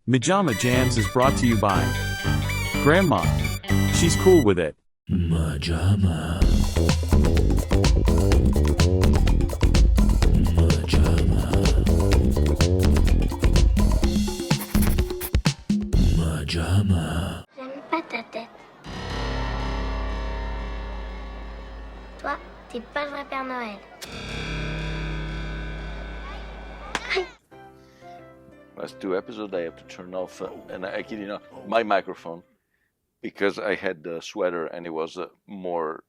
MaJaMa Jams is brought to you by Grandma. She's cool with it. MaJaMa. MaJaMa. MaJaMa. J'aime pas ta tête. Toi, t'es pas le vrai Père Noël. Last two episodes, I have to turn off, and I kid you not, my microphone, because I had the sweater and it was more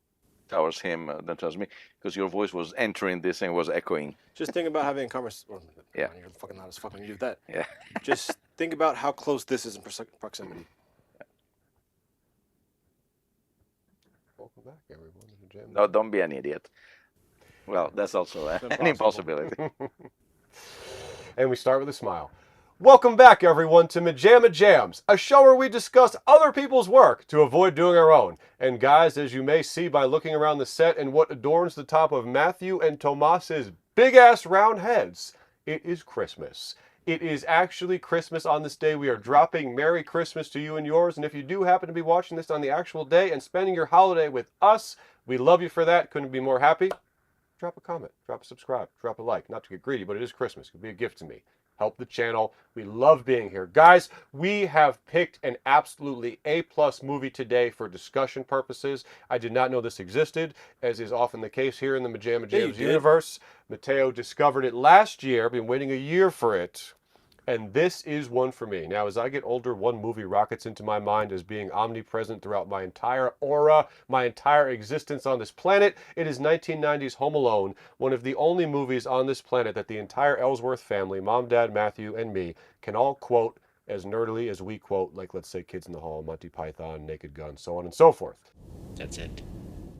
towards him than towards me, because your voice was entering this and was echoing. Just think about having a conversation. Well, Yeah. You're fucking loud as fuck when you do that. Yeah. Just think about how close this is in proximity. Welcome back, everyone, to the gym. No, don't be an idiot. Well, that's also an impossibility. And we start with a smile. Welcome back, everyone, to MaJaMa Jams, a show where we discuss other people's work to avoid doing our own. And guys, as you may see by looking around the set and what adorns the top of Matthew and Tomas's big-ass round heads, it is Christmas. It is actually Christmas on this day. We are dropping Merry Christmas to you and yours. And if you do happen to be watching this on the actual day and spending your holiday with us, we love you for that. Couldn't be more happy. Drop a comment, drop a subscribe, drop a like. Not to get greedy, but it is Christmas. It could be a gift to me. Help the channel. We love being here. Guys, we have picked an absolutely A-plus movie today for discussion purposes. I did not know this existed, as is often the case here in the MaJaMa Jams universe. Mateo discovered it last year, been waiting a year for it. And this is one for me. Now, as I get older, one movie rockets into my mind as being omnipresent throughout my entire aura, my entire existence on this planet. It is 1990's Home Alone, one of the only movies on this planet that the entire Ellsworth family, Mom, Dad, Matthew, and me, can all quote as nerdily as we quote, like, let's say, Kids in the Hall, Monty Python, Naked Gun, so on and so forth. That's it.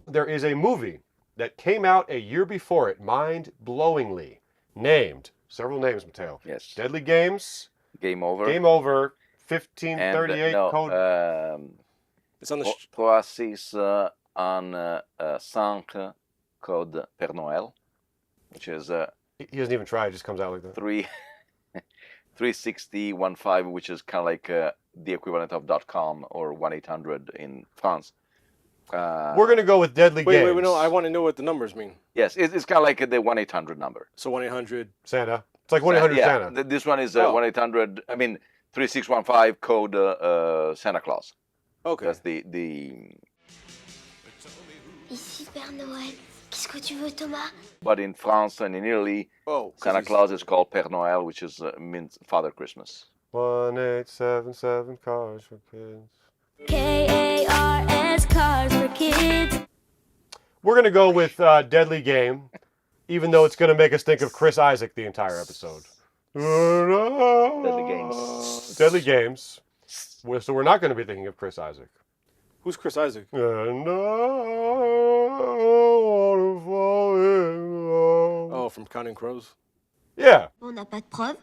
There is a movie that came out a year before it, mind-blowingly, named... Several names, Mateo. Yes. Deadly Games. Game over. Game Over. 1538 code. It's on the. 365 Code Père Noël, which is He doesn't even try. It just comes out like that. 36015, which is kind of like the equivalent of .com or 1-800 in France. We're going to go with Deadly Games. Wait, no, I want to know what the numbers mean. Yes, it's kind of like the 1-800 number. So 1-800. Santa. It's like 1-800 Yeah, Santa. this one is Oh. 1-800. I mean 3615 code Santa Claus. Okay. That's the. Ici Père Noël. Qu'est-ce que tu veux, Thomas? But in France and in Italy, Oh. Santa Claus is called Père Noël, which is means Father Christmas. 1877 cars for kids. K-A-R-S, cars for kids. We're going to go with Deadly Game, even though it's going to make us think of Chris Isaac the entire episode. Deadly Games. Deadly Games. So we're not going to be thinking of Chris Isaac. Who's Chris Isaac? And I wanna fall in love. Oh, from Counting Crows. Yeah. On n'a pas de preuves.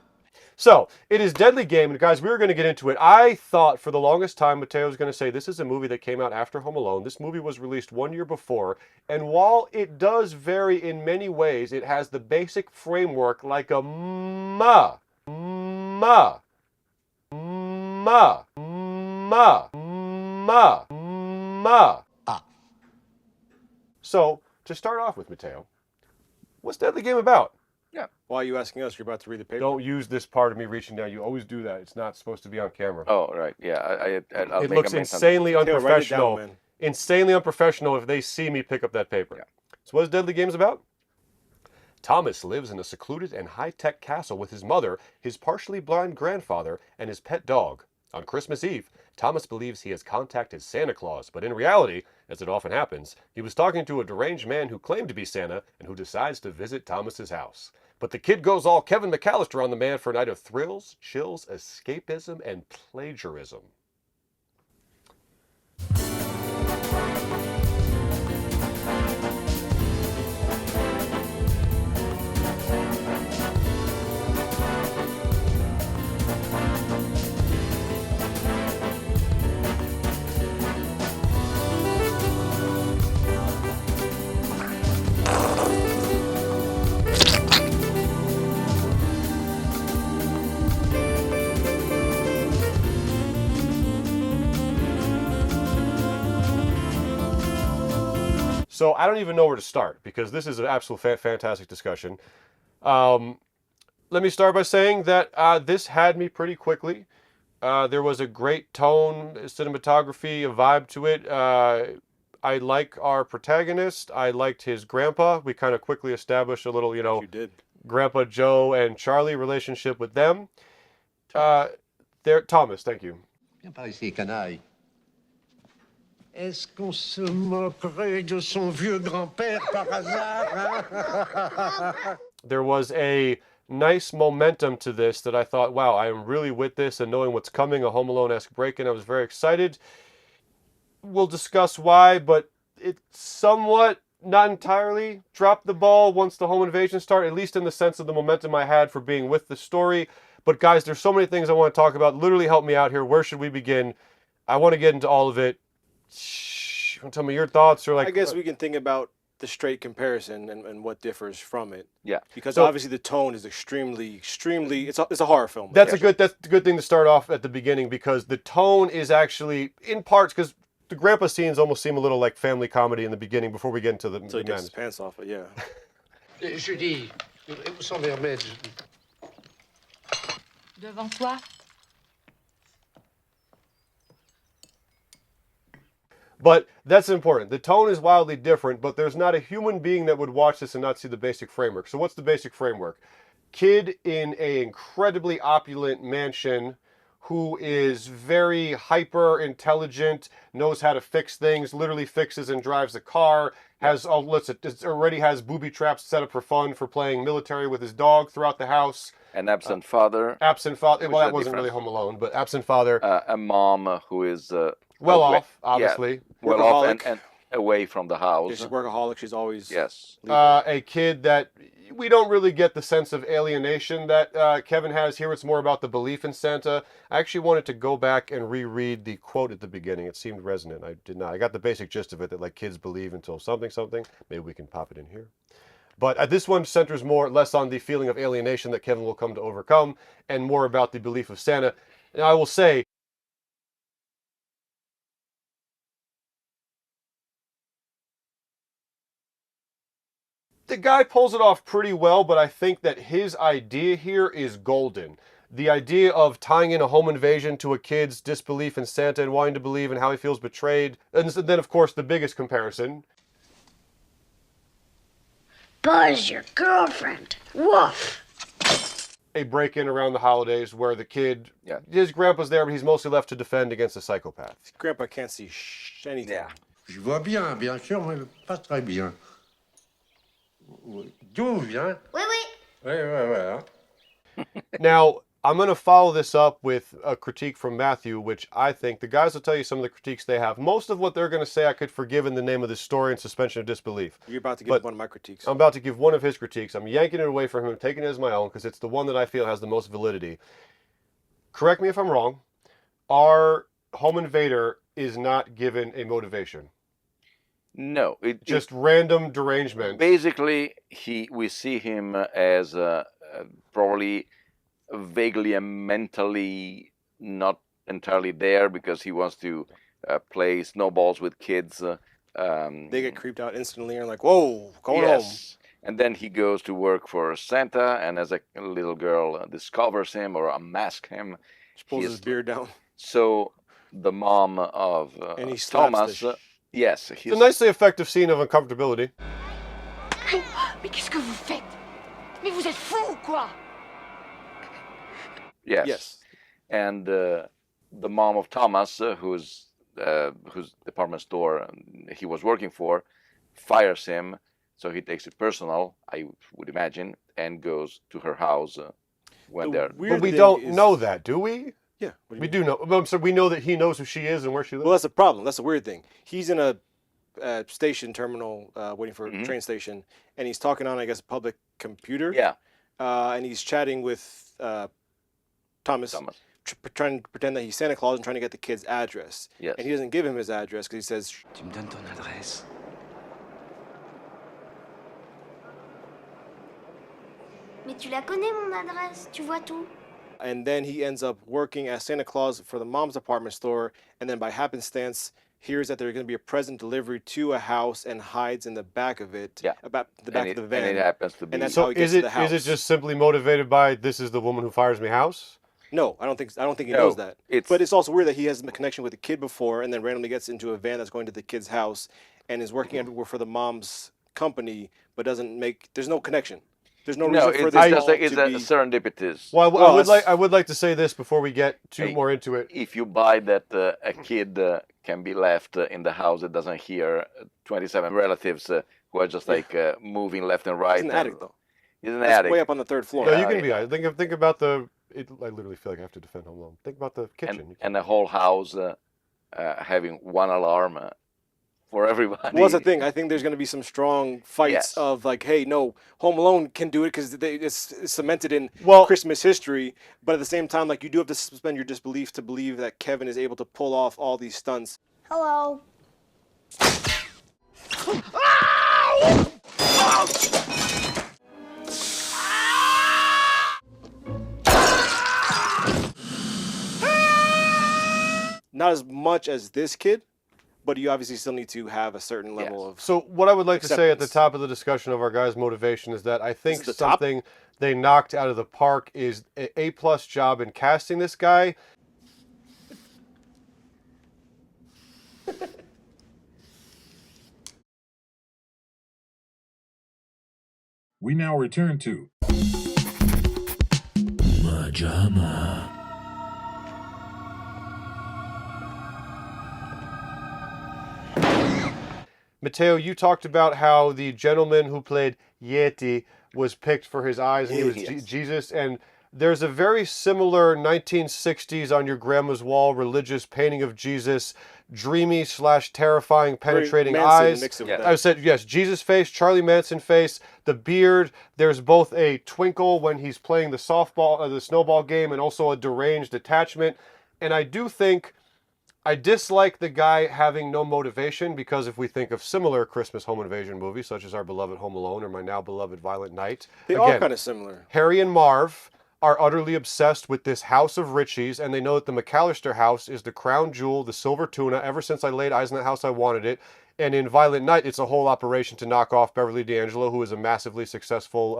So, it is Deadly Game, and guys, we were going to get into it. I thought for the longest time, Mateo was going to say, this is a movie that came out after Home Alone. This movie was released 1 year before, and while it does vary in many ways, it has the basic framework like a ma, ma, ma, ma, ma, ma. So, to start off with, Mateo, what's Deadly Game about? Why are you asking us? You're about to read the paper. Don't use this part of me reaching down. You always do that. It's not supposed to be on camera. Oh, right. Yeah, I'll It make looks a insanely Yeah, write it down, unprofessional. man. Insanely unprofessional if they see me pick up that paper. Yeah. So what is Deadly Games about? Thomas lives in a secluded and high-tech castle with his mother, his partially blind grandfather, and his pet dog. On Christmas Eve, Thomas believes he has contacted Santa Claus, but in reality, as it often happens, he was talking to a deranged man who claimed to be Santa and who decides to visit Thomas's house. But the kid goes all Kevin McAllister on the man for a night of thrills, chills, escapism, and plagiarism. So I don't even know where to start because this is an absolute fantastic discussion. Let me start by saying that this had me pretty quickly. There was a great tone, cinematography, a vibe to it. I like our protagonist. I liked his grandpa. We kind of quickly established a little, You did. Grandpa Joe and Charlie relationship with them. Thomas, thank you. Viens par ici, canaille. Est-ce qu'on se moquerait de son vieux grand-père par hasard, hein? There was a nice momentum to this that I thought, wow, I am really with this and knowing what's coming, a Home Alone-esque break-in. I was very excited. We'll discuss why, but it somewhat, not entirely, dropped the ball once the home invasion started, at least in the sense of the momentum I had for being with the story. But guys, there's so many things I want to talk about. Literally help me out here. Where should we begin? I want to get into all of it. You want to tell me your thoughts? Or I guess we can think about the straight comparison and what differs from it. Yeah. Because So- obviously the tone is extremely, it's a horror film. That's a good thing to start off at the beginning because the tone is actually, in parts, because the grandpa scenes almost seem a little like family comedy in the beginning before we get into the So he takes madness. his pants off, but yeah. Je dis, où sont les remèdes? Devant toi. But that's important. The tone is wildly different, but there's not a human being that would watch this and not see the basic framework. So what's the basic framework? Kid in an incredibly opulent mansion who is very hyper intelligent, knows how to fix things, literally fixes and drives the car, already has booby traps set up for fun for playing military with his dog throughout the house. An absent father, Absent father, well, Which is that wasn't different. really Home Alone, but absent father, a mom who is well away- off, obviously. well off Workaholic. and away from the house. She's a workaholic. She's always Yes. A kid that we don't really get the sense of alienation that Kevin has here. It's more about the belief in Santa. I actually wanted to go back and reread the quote at the beginning. It seemed resonant. I did not. I got the basic gist of it that like kids believe until something. Maybe we can pop it in here. But this one centers less on the feeling of alienation that Kevin will come to overcome and more about the belief of Santa. And I will say, the guy pulls it off pretty well, but I think that his idea here is golden. The idea of tying in a home invasion to a kid's disbelief in Santa and wanting to believe in how he feels betrayed. And then, of course, the biggest comparison. Buzz, your girlfriend. Woof. A break-in around the holidays where the kid, Yeah. his grandpa's there, but he's mostly left to defend against a psychopath. Grandpa can't see anything. Yeah. Je vois bien, bien sûr, mais pas très bien. D'où vient? Oui, oui. Ouais. Now, I'm going to follow this up with a critique from Matthew, which I think the guys will tell you some of the critiques they have. Most of what they're going to say I could forgive in the name of this story and suspension of disbelief. You're about to give But one of my critiques. I'm about to give one of his critiques. I'm yanking it away from him, taking it as my own, because it's the one that I feel has the most validity. Correct me if I'm wrong. Our home invader is not given a motivation. No, it Just random derangement. basically we see him as probably vaguely and mentally not entirely there because he wants to play snowballs with kids. They get creeped out instantly and like, whoa, going home. yes. And then he goes to work for Santa, and as a little girl discovers him or unmasks him, Just pulls he his is- beard down. so the mom of And he slaps Thomas, the yes, It's he's a nicely effective scene of uncomfortability. Mais qu'est-ce que vous faites? Mais vous êtes fous ou quoi? Yes. And the mom of Thomas, whose department store he was working for, fires him. So he takes it personal, I would imagine, and goes to her house when The they're. weird But we thing don't is- know that, do we? Yeah. What do you We mean? do know. So we know that he knows who she is and where she lives. Well, that's the problem. That's the weird thing. He's in a station terminal waiting for a Mhm. train station, and he's talking on, I guess, a public computer. Yeah, And he's chatting with Thomas, Thomas. trying to pretend that he's Santa Claus and trying to get the kid's address. Yes. And he doesn't give him his address because he says, Tu me donnes ton adresse. Mais tu la connais, mon adresse. Tu vois tout. and then he ends up working as Santa Claus for the mom's department store, and then by happenstance, hears that there's going to be a present delivered to a house and hides in the back of it. Yeah. About the back of the van. And it happens to be. And that's So how he gets is it to the house. is it just simply motivated by this is the woman who fires me house? No, I don't think he No, knows that. it's- But it's also weird that he has a connection with a kid before, and then randomly gets into a van that's going to the kid's house, and is working everywhere for the mom's company, but doesn't make. There's no connection. There's no No, reason for it's this just all it's to a be. serendipitous. Well, Well, I would like to say this before we get too Hey, more into it. If you buy that a kid can be left in the house that doesn't hear 27 relatives who are just like moving left and right. He's an attic though. He's an That's attic. way up on the third floor. No, you can be. Think about the. I literally feel like I have to defend Home Alone. Think about the kitchen. And the whole house having one alarm for everybody. Well, that's the thing. I think there's going to be some strong fights Yes. of like, hey, no, Home Alone can do it because it's cemented in Well- Christmas history. But at the same time, like you do have to suspend your disbelief to believe that Kevin is able to pull off all these stunts. Hello. Not as much as this kid, but you obviously still need to have a certain level of. So what I would like to say at the Acceptance. top of the discussion of our guys' motivation is that I think This is the top? something they knocked out of the park is an A+ job in casting this guy. We now return to MaJaMa. Mateo, you talked about how the gentleman who played Yeti was picked for his eyes and he was Yes. Jesus, and there's a very similar 1960s on your grandma's wall religious painting of Jesus, dreamy / terrifying penetrating Manson eyes. mix it with Yeah. that. I said yes, Jesus face, Charlie Manson face, the beard. There's both a twinkle when he's playing the softball, the snowball game, and also a deranged attachment. And I do think I dislike the guy having no motivation because if we think of similar Christmas home invasion movies, such as our beloved Home Alone or my now beloved Violent Night, They are kind of similar. Harry and Marv are utterly obsessed with this house of riches, and they know that the McAllister house is the crown jewel, the silver tuna. Ever since I laid eyes on that house, I wanted it. And in Violent Night, it's a whole operation to knock off Beverly D'Angelo, who is a massively successful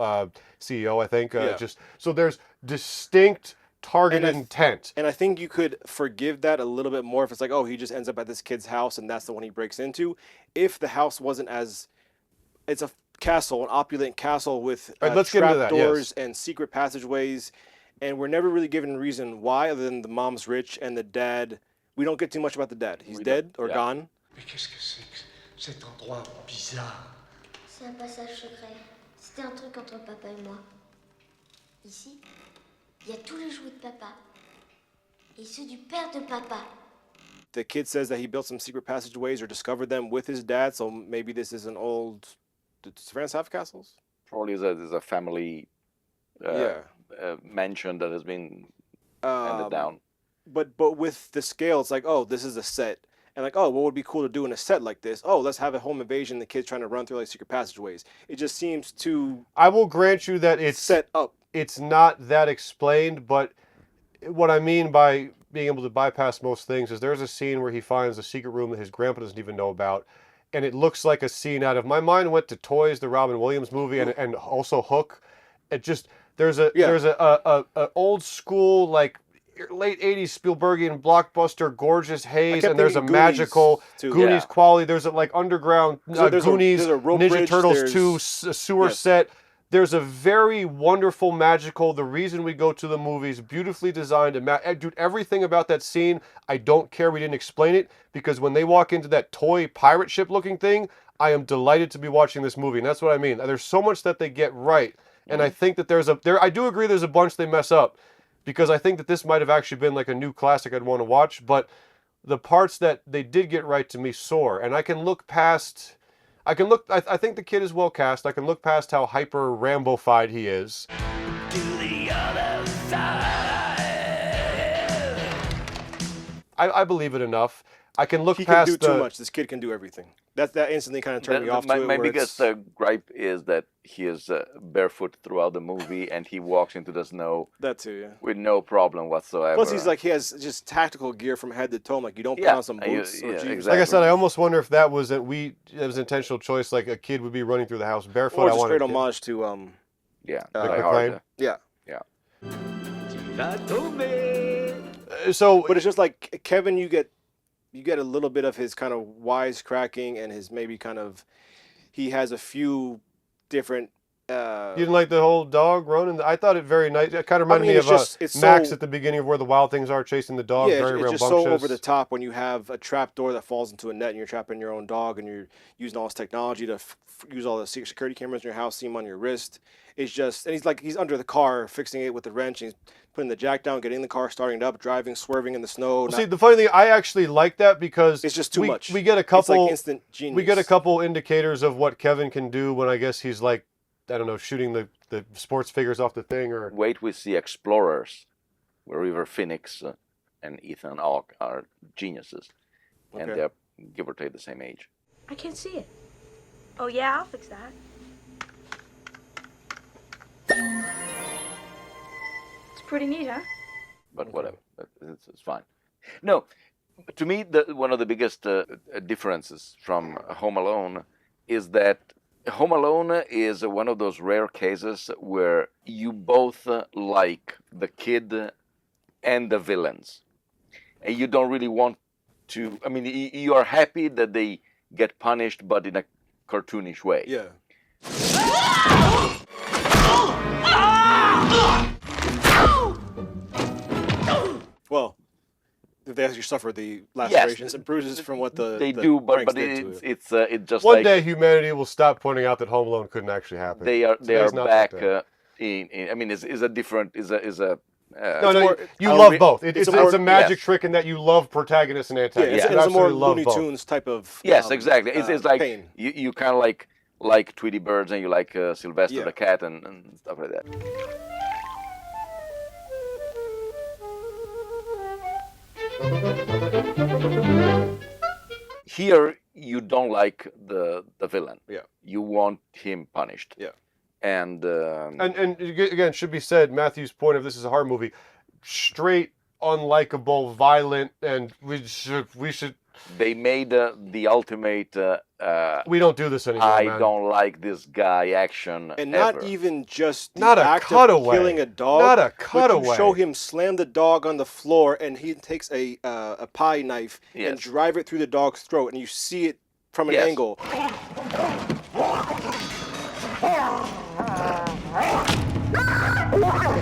CEO, I think. Yeah. So there's distinct targeted And I- intent. And I think you could forgive that a little bit more if it's like, oh, he just ends up at this kid's house and that's the one he breaks into. If the house wasn't as, it's a castle, an opulent castle with All right, let's get into that, doors and secret passageways, and we're never really given a reason why, other than the mom's rich and the dad. We don't get too much about the dad. He's We dead don't- or yeah. gone. Mais qu'est-ce que c'est que cet endroit bizarre? C'est un passage secret. C'était un truc entre papa et moi. Ici, il y a tous les jouets de papa. Et ceux du père de papa. The kid says that he built some secret passageways or discovered them with his dad, so maybe this is an old. Does France have castles? Probably is a family Yeah. mansion that has been handed down. But with the scale, it's like, oh, this is a set. And like, oh, what would be cool to do in a set like this? Oh, let's have a home invasion. The kid's trying to run through like secret passageways. It just seems too I will grant you that it's set up. it's not that explained, but what I mean by being able to bypass most things is there's a scene where he finds a secret room that his grandpa doesn't even know about, and it looks like a scene out of, my mind went to Toys, the Robin Williams movie, and also Hook. It just, there's a old school, like late 80s Spielbergian blockbuster, gorgeous haze, kept and there's a thinking magical Goonies, too. Goonies Yeah. quality. There's a like underground So there's Goonies, a rope Ninja bridge, Turtles 2 there's- sewer yes. set. There's a very wonderful, magical, the reason we go to the movies, beautifully designed. And dude, everything about that scene, I don't care we didn't explain it, because when they walk into that toy pirate ship looking thing, I am delighted to be watching this movie. And that's what I mean. There's so much that they get right. And I think that I do agree there's a bunch they mess up, because I think that this might have actually been like a new classic I'd want to watch. But the parts that they did get right to me soar. And I can look past... I think the kid is well cast. I can look past how hyper Rambo-fied he is. I believe it enough. I can look He past can do too much. This kid can do everything. That instantly kind of turned me off to it. My where biggest gripe is that he is barefoot throughout the movie, and he walks into the snow that too, yeah. with no problem whatsoever. Plus, he has just tactical gear from head to toe. Like, you don't put Yeah, on some boots or jeans. exactly. Like I said, I almost wonder if that was an intentional choice. Like a kid would be running through the house barefoot. Or just straight homage to Yeah, Vic Die McClane? Hard. yeah. So, But it's just like Kevin, you get a little bit of his kind of wisecracking and his maybe kind of, he has a few different. you didn't like the whole dog running? I thought it very nice. It kind of reminded me of it's Max so, at the beginning of Where the Wild Things Are, chasing the dog. yeah, very it's just rambunctious. so over the top when you have a trap door that falls into a net and you're trapping your own dog and you're using all this technology to use all the security cameras in your house, see them on your wrist. It's just, and he's under the car fixing it with the wrench. And he's putting the jack down, getting in the car, starting it up, driving, swerving in the snow. See, the funny thing, I actually like that because it's just too much. We get a couple. It's like instant genius. We get a couple indicators of what Kevin can do when I guess he's like, I don't know, shooting the sports figures off the thing or. Wait, we see Explorers, where River Phoenix and Ethan Hawke are geniuses, and they're give or take the same age. I can't see it. Oh, yeah, I'll fix that. It's pretty neat, huh? But whatever, it's fine. No, to me, one of the biggest differences from Home Alone is that Home Alone is one of those rare cases where you both like the kid and the villains, and you don't really want to. I mean, you are happy that they get punished, but in a cartoonish way. Yeah. Well, they actually suffer the lacerations and bruises from what they do, but it's just one like day humanity will stop pointing out that Home Alone couldn't actually happen. they are Today's not back that day. in. I mean, is a different is a. No, you love both. It's a magic trick in that you love protagonists and antagonists. It's a more Looney Tunes type of. Yes, exactly. It's like pain. you kind of like Tweety Birds and you like Sylvester the cat and stuff like that. Here, you don't like the villain. Yeah. You want him punished. Yeah. And again, should be said, Matthew's point of this is a horror movie, straight, unlikable, violent, and we should. They made the ultimate. We don't do this anymore. I man. don't like this guy action. And ever. not even just the Not a act cutaway. of killing a dog. Not a But cutaway. you show him slam the dog on the floor, and he takes a pie knife and drive it through the dog's throat, and you see it from an angle.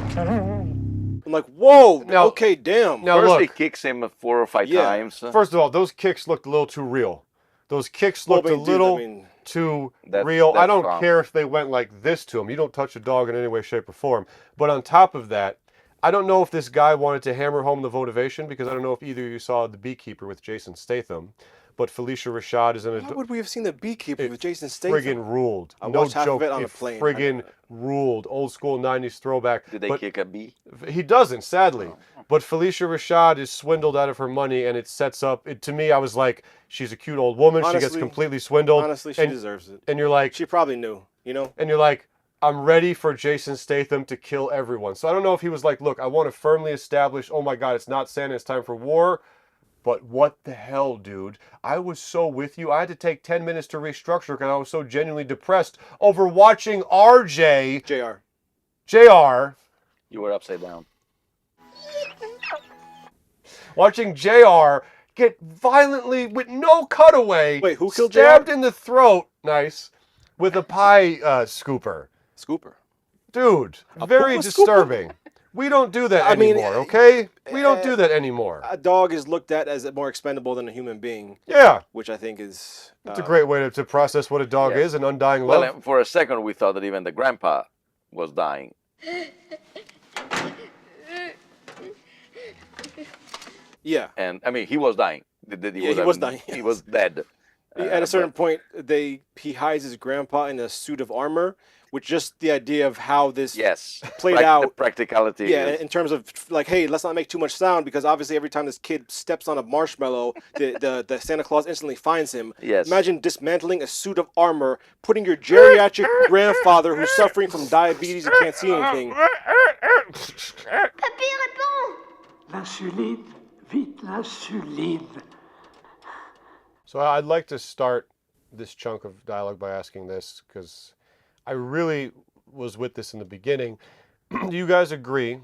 I'm like, whoa, Now- okay, damn. Now First, look, he kicks him 4 or 5 times. first of all, those kicks looked a little too real. Those kicks looked a little too real. I don't care if they went like this to him. You don't touch a dog in any way, shape, or form. But on top of that, I don't know if this guy wanted to hammer home the motivation, because I don't know if either of you saw The Beekeeper with Jason Statham. But Felicia Rashad is in a. How would we have seen The Beekeeper with Jason Statham? Friggin' ruled. I No watched half joke. of it on It a plane. friggin' ruled. Old school 90s throwback. Did they But kick a bee? he doesn't, sadly. But Felicia Rashad is swindled out of her money, and it sets up. To me, I was like, she's a cute old woman. She gets Honestly- completely swindled. Honestly, she deserves it. And you're like, She probably knew, you know? and you're like, I'm ready for Jason Statham to kill everyone. So I don't know if he was like, look, I want to firmly establish, oh my God, it's not Santa, it's time for war. But what the hell, dude? I was so with you. I had to take 10 minutes to restructure because I was so genuinely depressed over watching JR. You were upside down. Watching JR get violently, with no cutaway. Wait, who killed stabbed JR? in the throat, nice, with a pie scooper. Scooper. Dude, A very Puma scooper? disturbing. We don't do that I mean, anymore, okay? We don't do that anymore. A dog is looked at as more expendable than a human being. Yeah. Which I think is... It's a great way to process what a dog is, an undying love. Well, for a second, we thought that even the grandpa was dying. Yeah. And I mean, he was dying. He was dying. He was dead. At a certain point, he hides his grandpa in a suit of armor, with just the idea of how this played The out. practicality. Yeah, is- in terms of like, hey, let's not make too much sound, because obviously every time this kid steps on a marshmallow, the Santa Claus instantly finds him. Yes. Imagine dismantling a suit of armor, putting your geriatric grandfather who's suffering from diabetes and can't see anything. Papy, réponds! L'insuline, vite, l'insuline. So I'd like to start this chunk of dialogue by asking this, because I really was with this in the beginning. Do you guys agree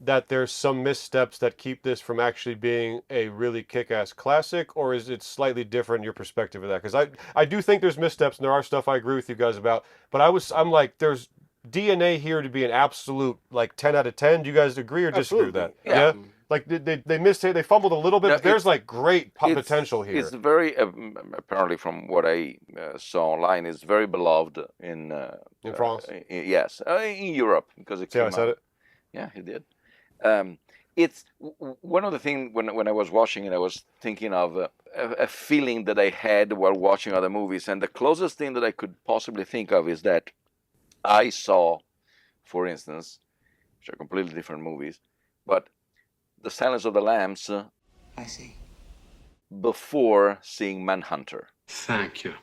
that there's some missteps that keep this from actually being a really kick-ass classic, or is it slightly different in your perspective of that? Because I do think there's missteps, and there are stuff I agree with you guys about, but I'm like, there's DNA here to be an absolute like 10 out of 10. Do you guys agree or disagree with that? Yeah. Like they missed it, they fumbled a little bit, No, but there's like great potential here. It's very apparently, from what I saw online, it's very beloved in France. Yes, in Europe, because it See how came I said out. it? Yeah, he did. It's one of the things when I was watching it, I was thinking of a feeling that I had while watching other movies, and the closest thing that I could possibly think of is that I saw, for instance, which are completely different movies, but The Silence of the Lambs I see. before seeing Manhunter. Thank you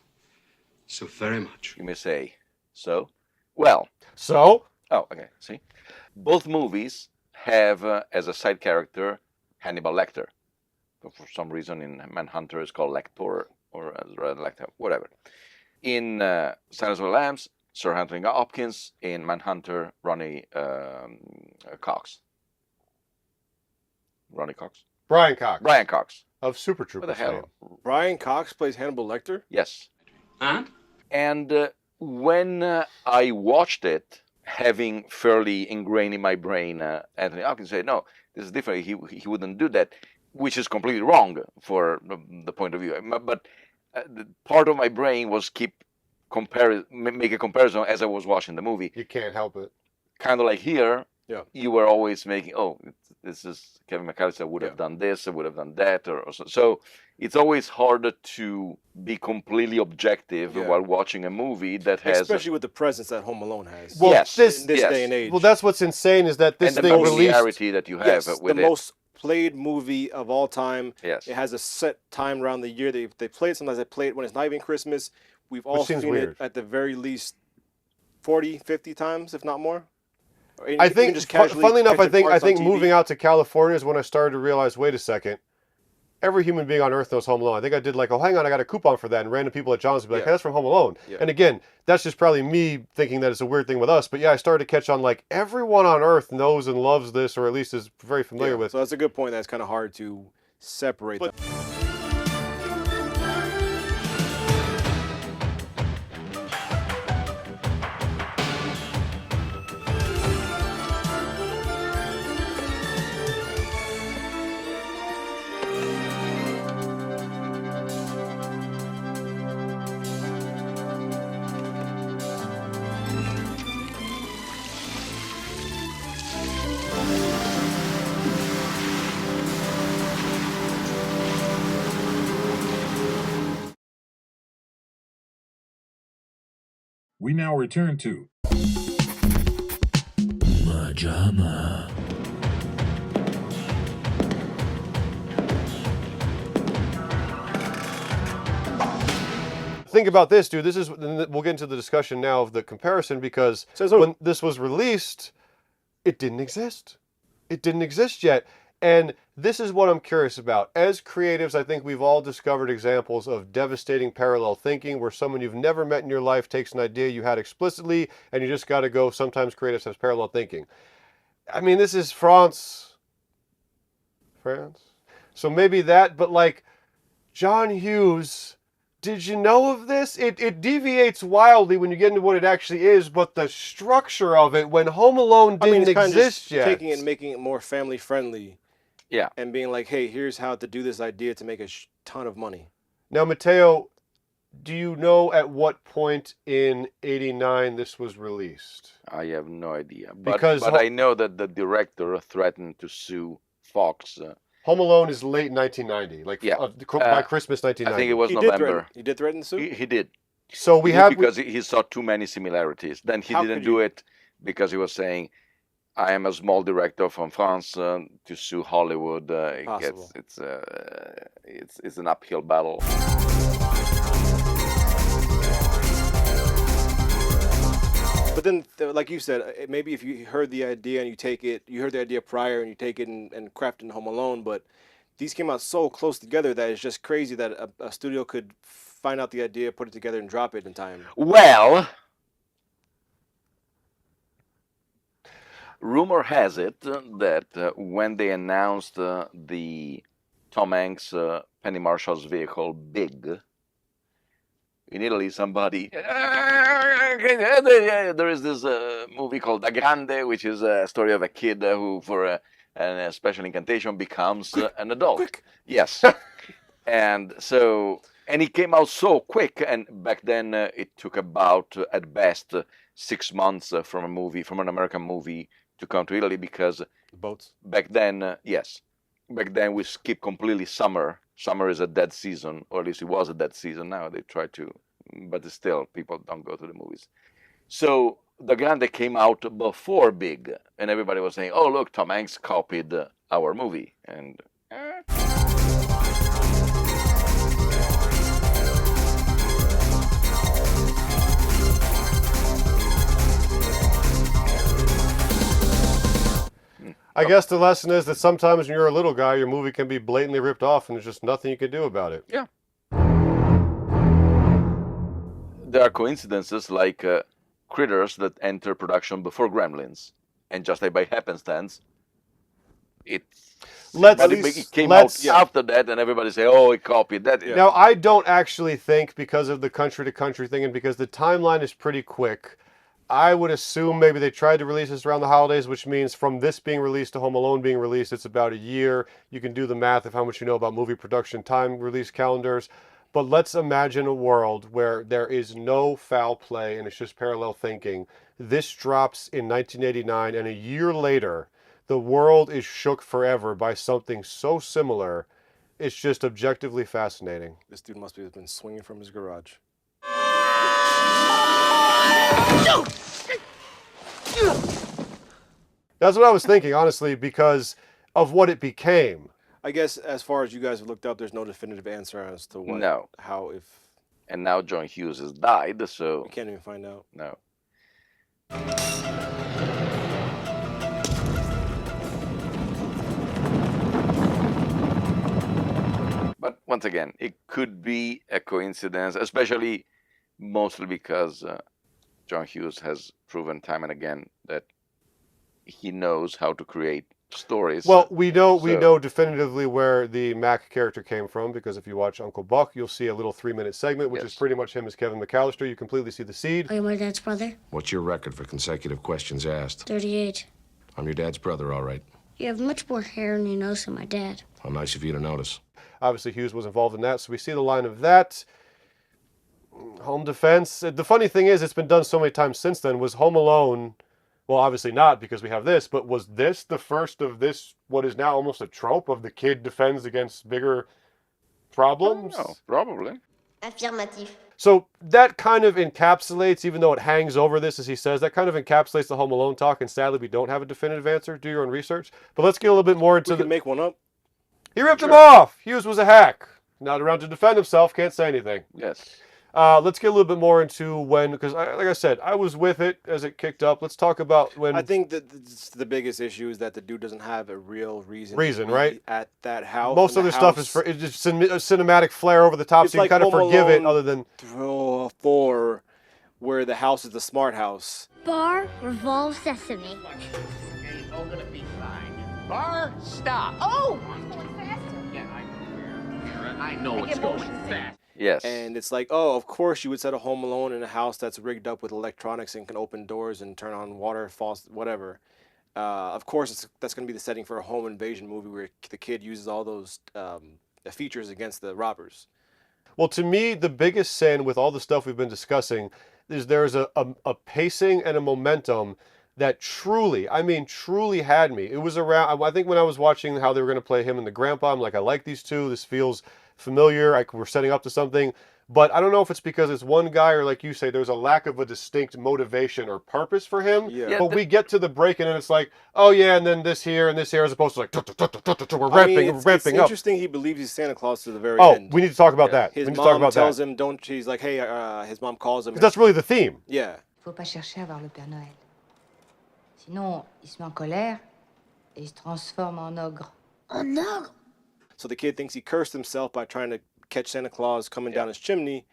so very much. You may say, so? Well, So? oh, okay, see? Both movies have, as a side character, Hannibal Lecter. But for some reason in Manhunter it's called Lector, or Lecter, whatever. In Silence of the Lambs, Sir Anthony Hopkins. In Manhunter, Ronnie Cox. Ronnie Cox? Brian Cox. Brian Cox. Of Super What the Troopers hell? fame. Brian Cox plays Hannibal Lecter? Yes. And? And when I watched it, having fairly ingrained in my brain, Anthony Hopkins said, no, this is different. He wouldn't do that, which is completely wrong for the point of view. But the part of my brain was make a comparison as I was watching the movie. You can't help it. Kind of like here, Yeah. you were always making, this is Kevin McAllister would have done this, or would have done that, or so. So it's always harder to be completely objective while watching a movie that has, especially with the presence that Home Alone has. Well, yes, in this day and age. Well, that's what's insane is that this and the thing released. familiarity that you have Yes, with the it. most played movie of all time. Yes. It has a set time around the year they play it. Sometimes they play it when it's not even Christmas. We've all seems seen weird. it at the very least 40, 50 times, if not more. Or I even think, just casually funnily enough, catching I parts on think TV. moving out to California is when I started to realize, wait a second, every human being on Earth knows Home Alone. I think I did like, oh, hang on, I got a coupon for that, and random people at John's would be like, hey, that's from Home Alone. Yeah. And again, that's just probably me thinking that it's a weird thing with us. But yeah, I started to catch on like everyone on Earth knows and loves this, or at least is very familiar with. So that's a good point. That's kind of hard to separate them. We now return to MaJaMa. Think about this, dude. This is, we'll get into the discussion now of the comparison, because when this was released, it didn't exist. It didn't exist yet. And this is what I'm curious about. As creatives, I think we've all discovered examples of devastating parallel thinking, where someone you've never met in your life takes an idea you had explicitly, and you just got to go, sometimes creatives have parallel thinking. I mean, this is France. So maybe that, but like, John Hughes, did you know of this? It deviates wildly when you get into what it actually is, but the structure of it, when Home Alone didn't it's kind of exist just yet. taking it and making it more family friendly. Yeah. And being like, hey, here's how to do this idea to make a ton of money. Now, Mateo, do you know at what point in '89 this was released? I have no idea. Because but I know that the director threatened to sue Fox Home Alone is late 1990, like Yeah. by Christmas 1990. I think it was He November. did threaten the suit? He did. So we He did have because he saw too many similarities. Then he How didn't could do you- it because he was saying, "I am a small director from France to sue Hollywood." Possible. It's an uphill battle. But then, like you said, maybe if you heard the idea and you heard the idea prior and you take it and craft it in Home Alone, but these came out so close together that it's just crazy that a studio could find out the idea, put it together, and drop it in time. Well, rumor has it that when they announced the Tom Hanks Penny Marshall's vehicle Big, in Italy, somebody there is this movie called Da Grande, which is a story of a kid who, for a special incantation, becomes an adult. Quick. Yes, and it came out so quick, and back then it took about at best 6 months from an American movie to come to Italy, because Boats. back then, back then we skipped completely summer. Summer is a dead season, or at least it was a dead season. Now they try to, but still people don't go to the movies. So Da Grande came out before Big, and everybody was saying, "Oh, look, Tom Hanks copied our movie." And I guess the lesson is that sometimes when you're a little guy, your movie can be blatantly ripped off and there's just nothing you can do about it. yeah, there are coincidences like Critters that enter production before Gremlins, and just like by happenstance, it came out after that, and everybody say, "Oh, it copied that." Now, I don't actually think, because of the country-to-country thing and because the timeline is pretty quick, I would assume maybe they tried to release this around the holidays, which means from this being released to Home Alone being released, it's about a year. You can do the math of how much you know about movie production time release calendars. But let's imagine a world where there is no foul play and it's just parallel thinking. This drops in 1989, and a year later, the world is shook forever by something so similar. It's just objectively fascinating. This dude must have been swinging from his garage. That's what I was thinking, honestly, because of what it became. I guess as far as you guys have looked up, there's no definitive answer as to what, how, if. And now John Hughes has died, so we can't even find out. No. But once again, it could be a coincidence, especially mostly because John Hughes has proven time and again that he knows how to create stories. Well, we know definitively where the Mac character came from, because if you watch Uncle Buck, you'll see a little 3-minute segment, which is pretty much him as Kevin McAllister. You completely see the seed. Are you my dad's brother? What's your record for consecutive questions asked? 38. I'm your dad's brother, all right. You have much more hair on your nose than my dad. How nice of you to notice. Obviously, Hughes was involved in that, so we see the line of that. Home defense. The funny thing is, it's been done so many times since then. Was Home Alone... Well, obviously not, because we have this, but was this the first of this, what is now almost a trope of the kid defends against bigger problems? No, probably. Affirmatif. So that kind of encapsulates, even though it hangs over this, as he says, that kind of encapsulates the Home Alone talk, and sadly we don't have a definitive answer. Do your own research. But let's get a little bit more into We can make one up. He ripped him off! Hughes was a hack. Not around to defend himself, can't say anything. Yes. Let's get a little bit more into when, because like I said, I was with it as it kicked up. Let's talk about when... I think that the biggest issue is that the dude doesn't have a real reason to be right? at that house. Most other stuff is for it's just a cinematic flair over the top, It's so you like kind of Home forgive it, Alone other than... 4, where the house is the smart house. Bar revolve sesame. It's all gonna be fine. Bar, stop. Oh! Yeah, I know it's going fast. Yes. And it's like, oh, of course you would set a Home Alone in a house that's rigged up with electronics and can open doors and turn on water, faucet, whatever. Of course, that's going to be the setting for a home invasion movie where the kid uses all those features against the robbers. Well, to me, the biggest sin with all the stuff we've been discussing is there's a pacing and a momentum that truly, I mean, truly had me. It was around, I think when I was watching how they were going to play him and the grandpa, I'm like, I like these two. This feels familiar. We're setting up to something. But I don't know if it's because it's one guy or, like you say, there's a lack of a distinct motivation or purpose for him. Yeah. But we get to the break and then it's like, oh yeah, and then this here and this here, as opposed to like, we're ramping up. It's interesting he believes he's Santa Claus to the very end. Oh, we need to talk about that. His we need to mom talk about tells that. him, don't, she's like, hey, his mom calls him. That's really the theme. Yeah. Faut pas chercher à voir le Père Noël. Sinon, il se met en colère et il se transforme en ogre. En ogre? So the kid thinks he cursed himself by trying to catch Santa Claus coming down his chimney.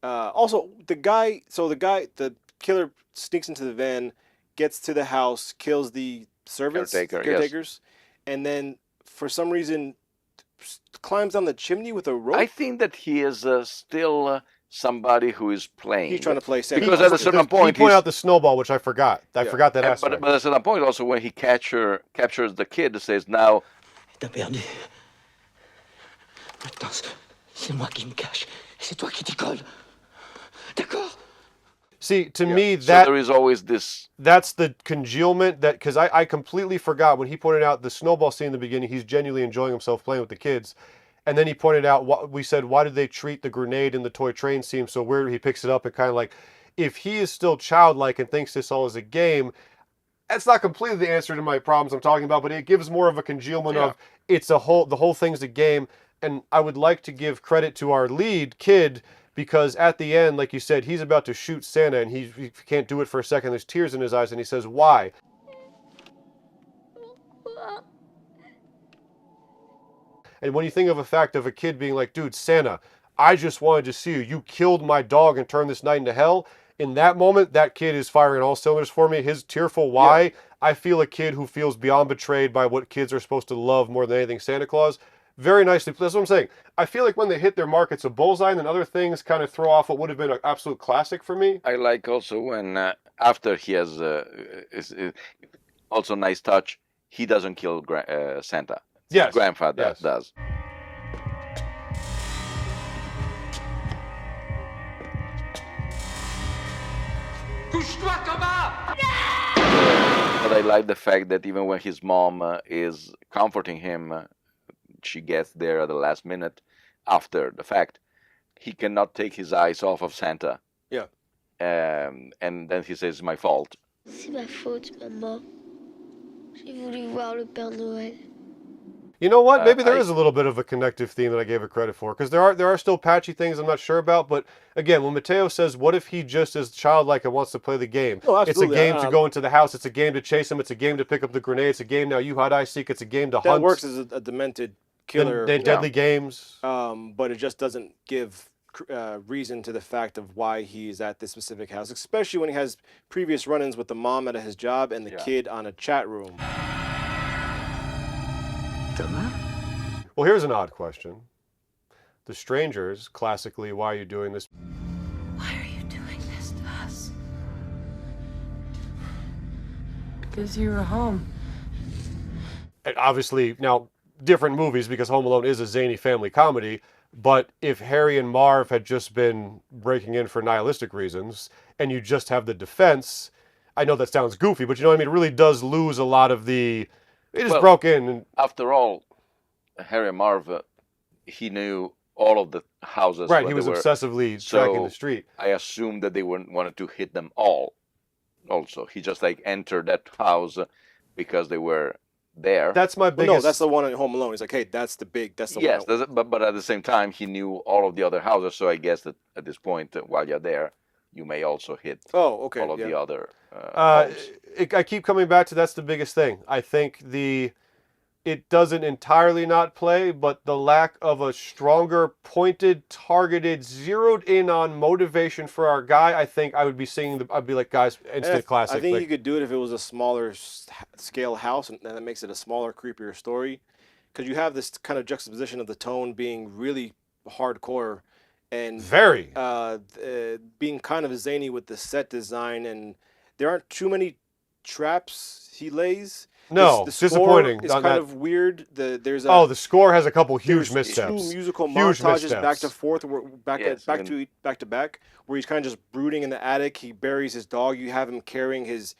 Also, the killer sneaks into the van, gets to the house, kills the servants, caretakers, and then for some reason climbs down the chimney with a rope. I think that he is still somebody who is playing. He's trying to play Santa because Claus. at a certain point he pointed out the snowball, which I forgot. I forgot that aspect. But at a certain point, also when he captures the kid, he says, "Now." T'as perdu. Maintenant, c'est moi qui me cache. C'est toi qui t'y colles. D'accord? See, to me, So there is always this. That's the congealment that, because I completely forgot when he pointed out the snowball scene in the beginning, he's genuinely enjoying himself playing with the kids. And then he pointed out, what we said, why did they treat the grenade in the toy train scene so weird? He picks it up and kind of like, if he is still childlike and thinks this all is a game, that's not completely the answer to my problems I'm talking about, but it gives more of a congealment of the whole thing's a game. And I would like to give credit to our lead kid, because at the end, like you said, he's about to shoot Santa and he can't do it for a second. There's tears in his eyes and he says, why? And when you think of a fact of a kid being like, dude, Santa, I just wanted to see you. You killed my dog and turned this night into hell. In that moment, that kid is firing all cylinders for me. His tearful why, I feel a kid who feels beyond betrayed by what kids are supposed to love more than anything, Santa Claus. Very nicely. That's what I'm saying. I feel like when they hit their mark, it's a bullseye, and then other things kind of throw off what would have been an absolute classic for me. I like also when after he has also nice touch, he doesn't kill Santa. Yes. His grandfather does. Couche-toi, Thomas! But I like the fact that even when his mom is comforting him, she gets there at the last minute after the fact. He cannot take his eyes off of Santa. Yeah. And then he says, "It's my fault." C'est ma faute, maman. J'ai voulu voir le Père Noël. You know what? Maybe there is a little bit of a connective theme that I gave it credit for, because there are still patchy things I'm not sure about. But again, when Mateo says, "What if he just is childlike and wants to play the game?" Oh, it's a game to go into the house. It's a game to chase him. It's a game to pick up the grenade. It's a game now you hide, I seek. It's a game to hunt. That works as a demented killer. Deadly games. But it just doesn't give reason to the fact of why he's at this specific house, especially when he has previous run-ins with the mom at his job and the kid on a chat room. Thomas? Well, here's an odd question. The strangers, classically, why are you doing this? Why are you doing this to us? Because you were home. And obviously, now, different movies, because Home Alone is a zany family comedy, but if Harry and Marv had just been breaking in for nihilistic reasons, and you just have the defense, I know that sounds goofy, but you know what I mean? It really does lose a lot of the... They just broke in. And after all, Harry and Marv, he knew all of the houses. Right, he was obsessively tracking the street. I assumed that they wanted to hit them all. Also, he just like entered that house because they were there. That's my biggest... No, that's the one at Home Alone. He's like, hey, that's the one. Yes, but at the same time, he knew all of the other houses. So I guess that at this point, while you're there, you may also hit all of the other homes. I keep coming back to that's the biggest thing. I think it doesn't entirely not play, but the lack of a stronger, pointed, targeted, zeroed in on motivation for our guy, I think I would be singing, I'd be like, guys, instant classic. I think you could do it if it was a smaller scale house, and that makes it a smaller, creepier story. Because you have this kind of juxtaposition of the tone being really hardcore and very being kind of zany with the set design, and there aren't too many traps he lays. No, the score disappointing. It's kind of weird. There's the score has a couple huge missteps. Two musical huge montages missteps. back to forth, back to back, where he's kind of just brooding in the attic. He buries his dog. You have him carrying his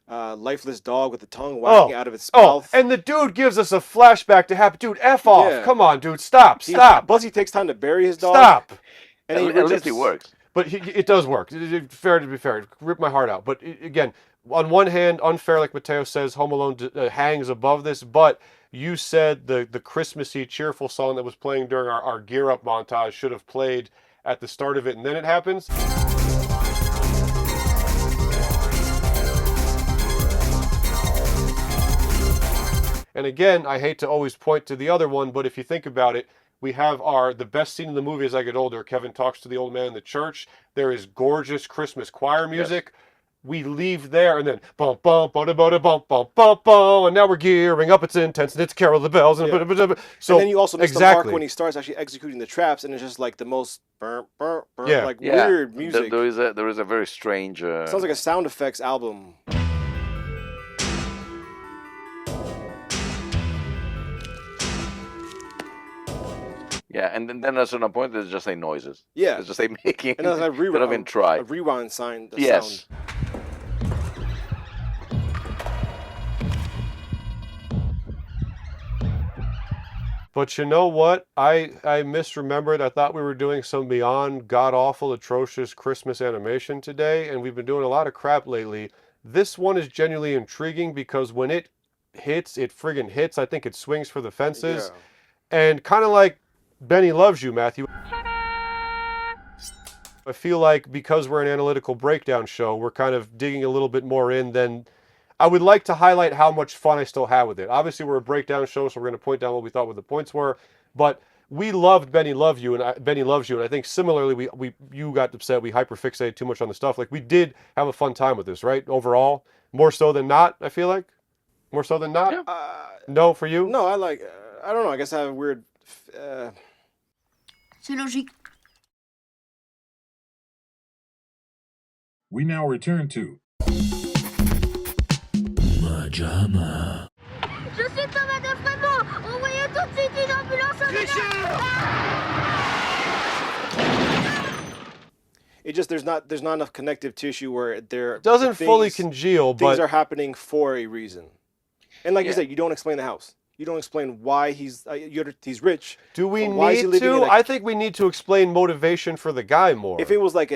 lifeless dog with the tongue wagging out of its mouth. And the dude gives us a flashback to happen. Dude, F off. Yeah. Come on, dude. Stop. Buzzy takes time to bury his dog. Stop. And at least it works. But it does work. Fair to be fair. Rip my heart out. But again, on one hand, unfair, like Mateo says, Home Alone hangs above this. But you said the Christmassy, cheerful song that was playing during our Gear Up montage should have played at the start of it, and then it happens. And again, I hate to always point to the other one, but if you think about it, we have the best scene in the movie as I get older. Kevin talks to the old man in the church. There is gorgeous Christmas choir music. Yes. We leave there, and then bum bum bum bum bum bum bum bum, and now we're gearing up. It's intense, and it's Carol of the Bells. And so and then you also miss the mark when he starts actually executing the traps, and it's just like the most weird music. There is a very strange. Sounds like a sound effects album. Yeah, and then at a certain point, there's just like noises. Yeah. It's just like making and then a rewind sign. Yes. Sound. But you know what? I misremembered. I thought we were doing some beyond god-awful, atrocious Christmas animation today, and we've been doing a lot of crap lately. This one is genuinely intriguing because when it hits, it friggin' hits. I think it swings for the fences. Yeah. And kind of like Benny Loves You, Matthew. I feel like because we're an analytical breakdown show, we're kind of digging a little bit more in than... I would like to highlight how much fun I still had with it. Obviously, we're a breakdown show, so we're going to point down what we thought what the points were. But we loved Benny Loves You, and I think similarly, you got upset. We hyperfixated too much on the stuff. Like, we did have a fun time with this, right? Overall, more so than not, I feel like. More so than not? Yeah. No, for you? No, I don't know. I guess I have a weird... C'est logique. We now return to MaJaMa. Je suis tombée de Frémont. Envoyez tout de suite une ambulance It just there's not enough connective tissue where it doesn't fully congeal, but things are happening for a reason. And like you said, you don't explain the house. You don't explain why he's rich. Do we need to? I think we need to explain motivation for the guy more. If it was like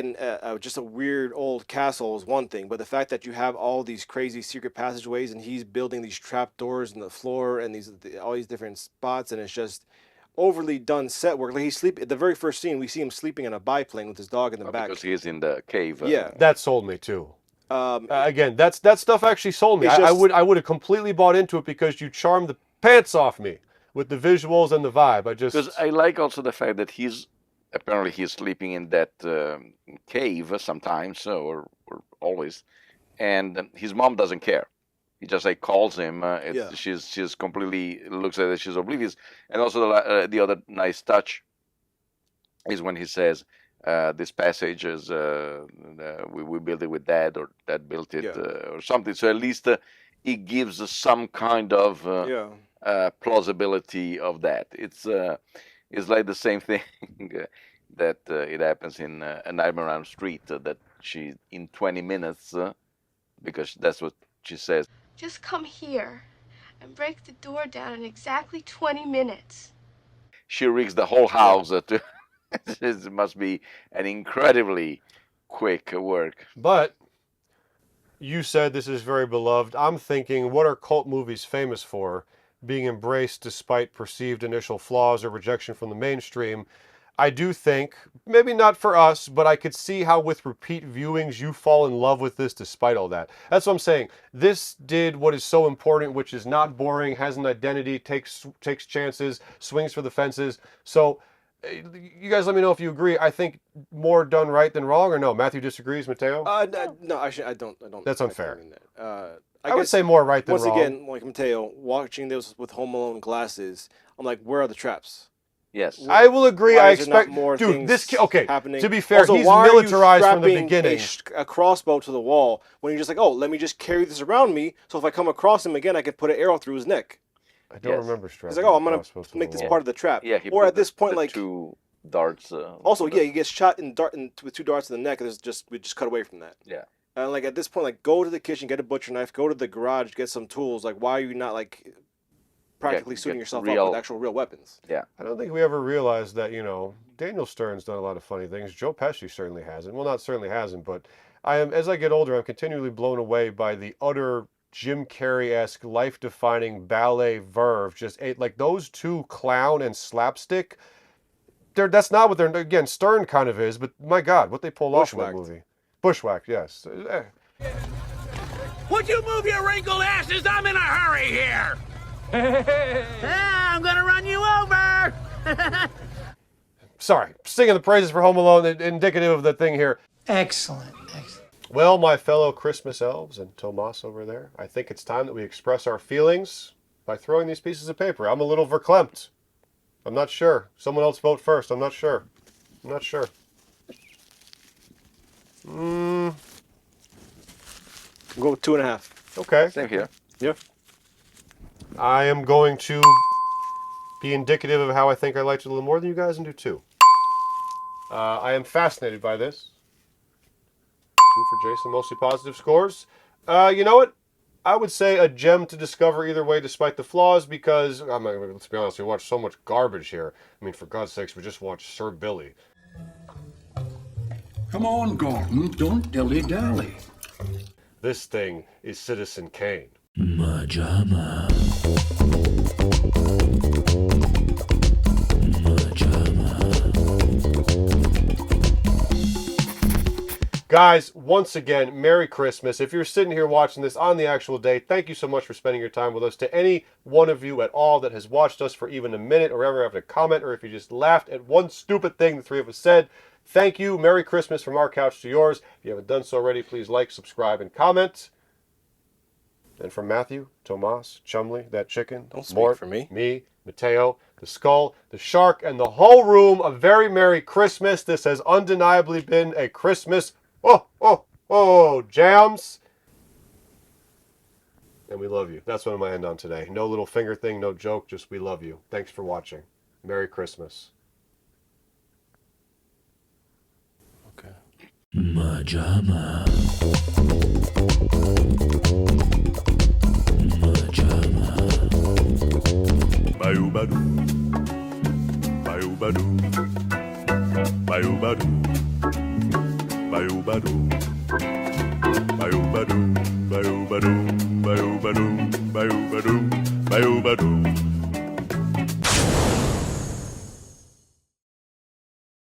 just a weird old castle is one thing, but the fact that you have all these crazy secret passageways and he's building these trap doors in the floor and all these different spots, and it's just overly done set work. Like he's sleeping. The very first scene, we see him sleeping in a biplane with his dog in the back. Because he's in the cave. Yeah, that sold me too. Again, that stuff actually sold me. I would have completely bought into it because you charmed the pants off me with the visuals and the vibe. Because I like also the fact that he's sleeping in that cave sometimes or always, and his mom doesn't care. He just like calls him. She's completely looks at it. She's oblivious. And also the other nice touch is when he says, "This passage is we built it with Dad, or Dad built it, or something." So at least it gives us some kind of plausibility of that. It's like the same thing that it happens in A Nightmare on Elm Street, that she in 20 minutes, because that's what she says. Just come here and break the door down in exactly 20 minutes. She rigs the whole house. It must be an incredibly quick work. But you said this is very beloved. I'm thinking, what are cult movies famous for? Being embraced despite perceived initial flaws or rejection from the mainstream. I do think, maybe not for us, but I could see how with repeat viewings you fall in love with this despite all that. That's what I'm saying. This did what is so important, which is not boring, has an identity, takes chances, swings for the fences. So you guys let me know if you agree. I think more done right than wrong, or no? Matthew disagrees, Mateo? No, actually, I don't. That's unfair. I would say more right than wrong. Once again, like Mateo, watching this with Home Alone glasses, I'm like, where are the traps? Yes. I will agree. I expect, dude, happening? To be fair, also, he's militarized from the beginning. A crossbow to the wall when you're just like, oh, let me just carry this around me, so if I come across him again, I can put an arrow through his neck. I don't remember strapping. He's like, oh, I'm gonna make this part of the trap. Yeah, or at this point, like 2 darts. Also, he gets shot with 2 darts in the neck. We just cut away from that. Yeah. And like at this point, like go to the kitchen, get a butcher knife, go to the garage, get some tools. Like why are you not like practically suiting yourself up with actual real weapons? Yeah. I don't think we ever realized that, you know, Daniel Stern's done a lot of funny things. Joe Pesci certainly hasn't. Well, not certainly hasn't, but as I get older, I'm continually blown away by the utter Jim Carrey-esque, life-defining ballet verve. Just like those two, clown and slapstick. That's not what they're, again, Stern kind of is, but my God, what they pull off in that movie. Bushwhacked, yes. Would you move your wrinkled asses? I'm in a hurry here. I'm gonna run you over. Sorry, singing the praises for Home Alone, indicative of the thing here. Excellent. Well, my fellow Christmas elves and Tomas over there, I think it's time that we express our feelings by throwing these pieces of paper. I'm a little verklempt. I'm not sure. Someone else vote first. I'm not sure. We'll go with 2.5. Okay. Same here. Yep. I am going to be indicative of how I think I liked it a little more than you guys and do 2. I am fascinated by this. 2 for Jason, mostly positive scores. You know what? I would say a gem to discover either way despite the flaws because, let's be honest, we watched so much garbage here. I mean, for God's sakes, we just watched Sir Billy. Come on, Gordon, don't dilly-dally. This thing is Citizen Kane. MaJaMa. Guys, once again, Merry Christmas. If you're sitting here watching this on the actual day, thank you so much for spending your time with us. To any one of you at all that has watched us for even a minute or ever having a comment, or if you just laughed at one stupid thing the three of us said, thank you. Merry Christmas from our couch to yours. If you haven't done so already, please like, subscribe, and comment. And from Matthew, Tomas, Chumley, that chicken, Don't speak Mort, for me. Mateo, the skull, the shark, and the whole room, a very Merry Christmas. This has undeniably been a Christmas jams. And we love you. That's what I'm going to end on today. No little finger thing, no joke, just we love you. Thanks for watching. Merry Christmas. Okay. MaJaMa. MaJaMa. Bayou-badou. Bayou-badou. Bayou-badou. Bayou-badou. Bayou-badou. Bayou-badou. Bayou-badou. Bayou-badou. Bayou-badou.